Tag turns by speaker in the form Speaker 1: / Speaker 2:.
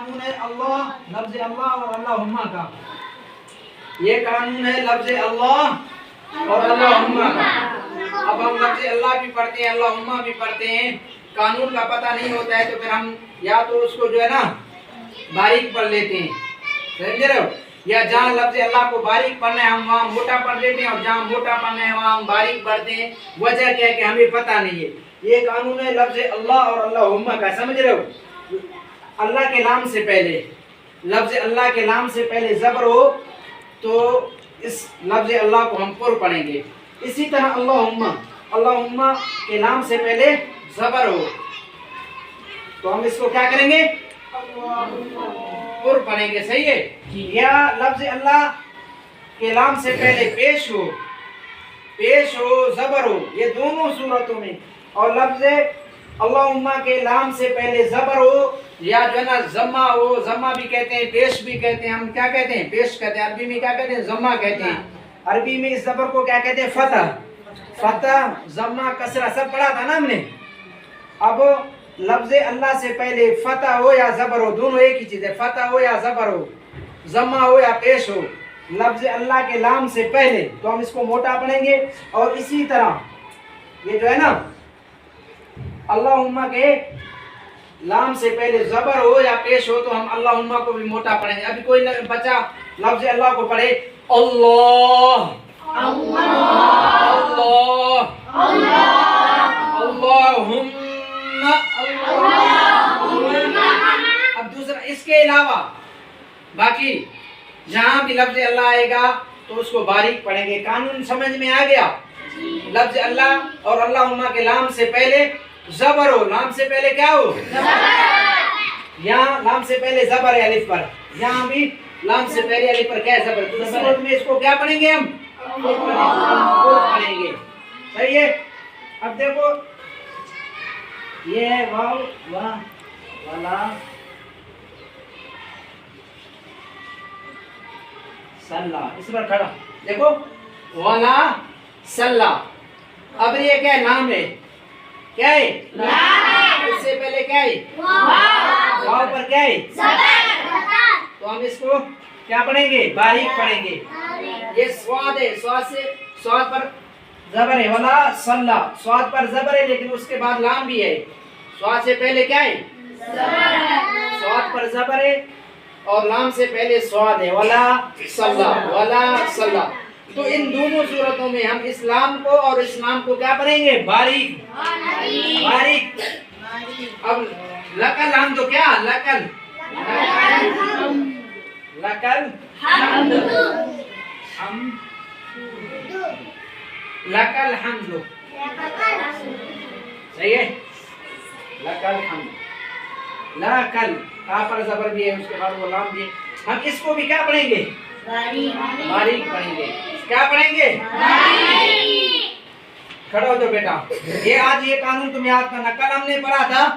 Speaker 1: قانون ہے اللہ لفظ اللہ اور اللہم کا. یہ قانون ہے لفظ اللہ اور اللہم کا. اب ہم لفظ اللہ بھی پڑھتے ہیں اللہم بھی پڑھتے ہیں. قانون کا پتہ نہیں ہوتا ہے تو پھر ہم یا تو اس کو جو ہے نا باریک پڑھ لیتے ہیں, سمجھ رہے ہو, یا جہاں لفظ اللہ کو باریک پڑھنا ہے ہم وہاں موٹا پڑھ لیتے ہیں, اور جہاں موٹا پڑھنا ہے وہاں ہم باریک پڑھتے ہیں. وجہ کیا ہے کہ ہمیں پتہ نہیں ہے. یہ قانون ہے لفظ اللہ اور اللہم کا, سمجھ رہے ہو. اللہ کے نام سے پہلے لفظ اللہ کے نام سے پہلے زبر ہو تو اس لفظ اللہ کو ہم پر پڑھیں گے. اسی طرح اللہم کے نام سے پہلے زبر ہو تو ہم اس کو کیا کریں گے, پر پڑھیں گے. صحیح ہے. یا لفظ اللہ کے نام سے پہلے پیش ہو زبر ہو, یہ دونوں صورتوں میں. اور لفظ اللہم کے نام سے پہلے زبر ہو یا جو ہے نا ضمہ ہو, ضمہ بھی کہتے ہیں پیش بھی کہتے ہیں. ہم کیا کہتے ہیں, پیش کہتے ہیں. عربی میں کیا کہتے ہیں, ضمہ کہتے ہیں. عربی میں اس زبر کو کیا کہتے ہیں, فتح, ضمہ, کسرہ سب پڑھا تھا نا ہم نے. اب لفظ اللہ سے پہلے فتح ہو یا زبر ہو, دونوں ایک ہی چیز ہے. فتح ہو یا زبر ہو, ضمہ ہو یا پیش ہو, لفظ اللہ کے نام سے پہلے تو ہم اس کو موٹا پڑھیں گے. اور اسی طرح یہ جو ہے نا اللہم کے لام سے پہلے زبر ہو یا پیش ہو تو ہم اللہم کو بھی موٹا پڑھیں گے. ابھی کوئی بچہ لفظ اللہ کو پڑھے اللہ اللہم. اب دوسرا اس کے علاوہ باقی جہاں بھی لفظ اللہ آئے گا تو اس کو باریک پڑھیں گے. قانون سمجھ میں آ گیا. لفظ اللہ اور اللہم کے لام سے پہلے زبر ہو, لام سے پہلے کیا ہو, یہاں لام سے پہلے زبر ہے الف پر, یہاں بھی لام سے پہلے الف پر کیا ہے, زبر. تو اس صورت میں اس کو کیا پڑھیں گے, ہم پڑھیں گے. صحیح ہے. اب دیکھو یہ ہے واو والا سلا, اس پر کھڑا دیکھو والا سلا. اب یہ کیا ہے, نام ہے, کیا ہے, اس سے پہلے کیا ہے, واو پر کیا ہے, تو ہم اس کو کیا پڑھیں گے, باریک پڑھیں گے. یہ سواد ہے, سواد پر زبر ہے, والا سلا, سواد پر زبر ہے لیکن اس کے بعد لام بھی ہے. سواد سے پہلے کیا ہے, سواد پر زبر ہے اور لام سے پہلے سواد ہے, والا سلا. تو ان دونوں صورتوں میں ہم اس لام کو اور اس لام کو کیا پڑھیں گے, باریک. اب لکل ہم جو کیا, لکل حمد, صحیح ہے. لکل حمد, لکل کا پر زبر بھی ہے, اس کے بعد وہ لام بھی ہے. ہم اس کو بھی کیا پڑھیں گے, باریک پڑھیں گے. کیا پڑھیں گے, کھڑا ہو جو بیٹا. یہ آج یہ قانون تم یاد کرنا. کل ہم نے پڑھا تھا